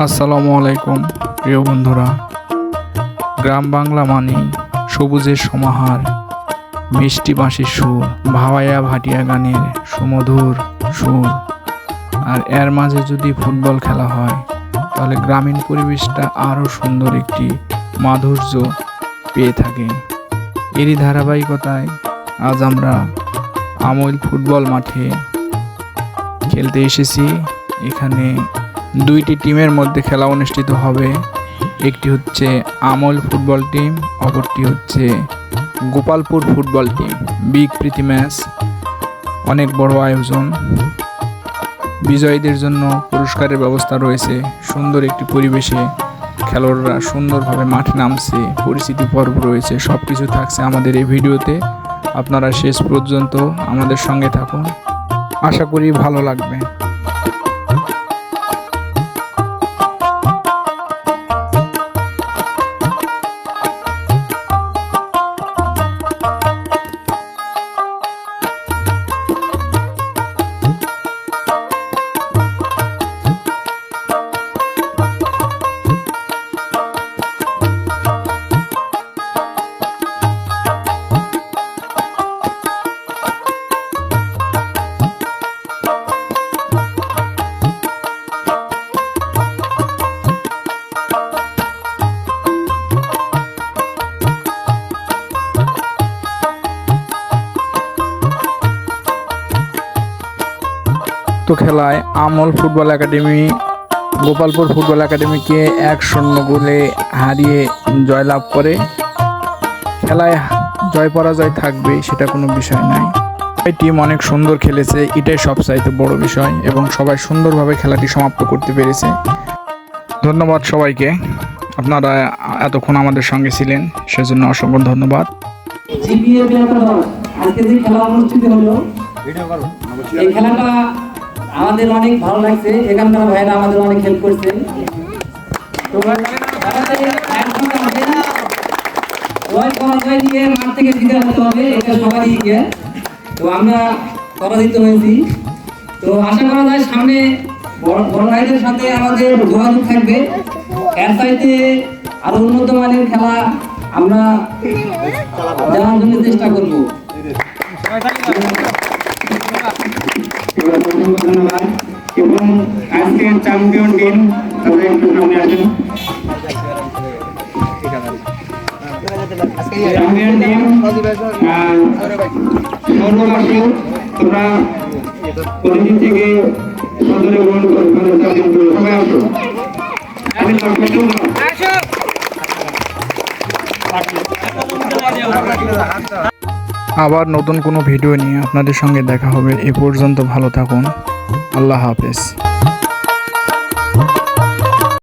আসসালামু আলাইকুম প্রিয় বন্ধুরা। গ্রাম বাংলা মানেই সবুজের সমাহার, মিষ্টি বাঁশির সুর, ভাওয়াইয়া ভাটিয়া গানের সুমধুর সুর। আর এর মাঝে যদি ফুটবল খেলা হয় তাহলে গ্রামীণ পরিবেশটা আরও সুন্দর একটি মাধুর্য পেয়ে থাকে। এরই ধারাবাহিকতায় আজ আমরা আমইল ফুটবল মাঠে খেলতে এসেছি। এখানে দুইটি টিমের মধ্যে খেলা অনুষ্ঠিত হবে। একটি হচ্ছে আমইল ফুটবল টিম, অপরটি হচ্ছে গোপালপুর ফুটবল টিম। বিগ প্রীতি ম্যাচ, অনেক বড় আয়োজন। বিজয়ীদের জন্য পুরস্কারের ব্যবস্থা রয়েছে। সুন্দর একটি পরিবেশে খেলোয়াড়রা সুন্দরভাবে মাঠে নামছে, পরিচিতি পর্ব রয়েছে, সব কিছু থাকছে আমাদের এই ভিডিওতে। আপনারা শেষ পর্যন্ত আমাদের সঙ্গে থাকুন, আশা করি ভালো লাগবে। তো খেলায় আমল ফুটবল একাডেমি গোপালপুর ফুটবল একাডেমিকে 1-0 গোলে হারিয়ে জয়লাভ করে। খেলায় জয় পরাজয় থাকবে, সেটা কোনো বিষয় নাই। এই টিম অনেক সুন্দর খেলেছে, এটাই সবচাইতে বড় বিষয়, এবং সবাই সুন্দরভাবে খেলাটি সমাপ্ত করতে পেরেছে। ধন্যবাদ সবাইকে, আপনারা এতক্ষণ আমাদের সঙ্গে ছিলেন, সেজন্য অসংখ্য ধন্যবাদ। আজকে যে খেলা অনুষ্ঠিত হলো, এই খেলাটা আমাদের অনেক ভালো লাগছে। এখানকার ভাইরা আমাদের অনেক হেল্প করছেন। মাঠ থেকে জিতে আসতে হবে, এটা সবারই ইয়ে। তো আমরা পরাজিত হয়েছি। তো আশা করা যায় সামনে বড় ভাইদের সাথে আমাদের যোগাযোগ থাকবে। এর চাইতে আরো উন্নত মানের খেলা আমরা জানার জন্য চেষ্টা করবো। ধন্যবাদ। এবং আজকের চ্যাম্পিয়ন টিম তাদের একটু সামনে আসেন। চ্যাম্পিয়ন টিম সর্ববাসী, তোমরা প্রতিদিন থেকে সদরে গ্রহণ করে সবাই আসো। আবার নতুন কোনো ভিডিও নিয়ে আপনাদের সঙ্গে দেখা হবে। এ পর্যন্ত ভালো থাকুন, আল্লাহ হাফেজ।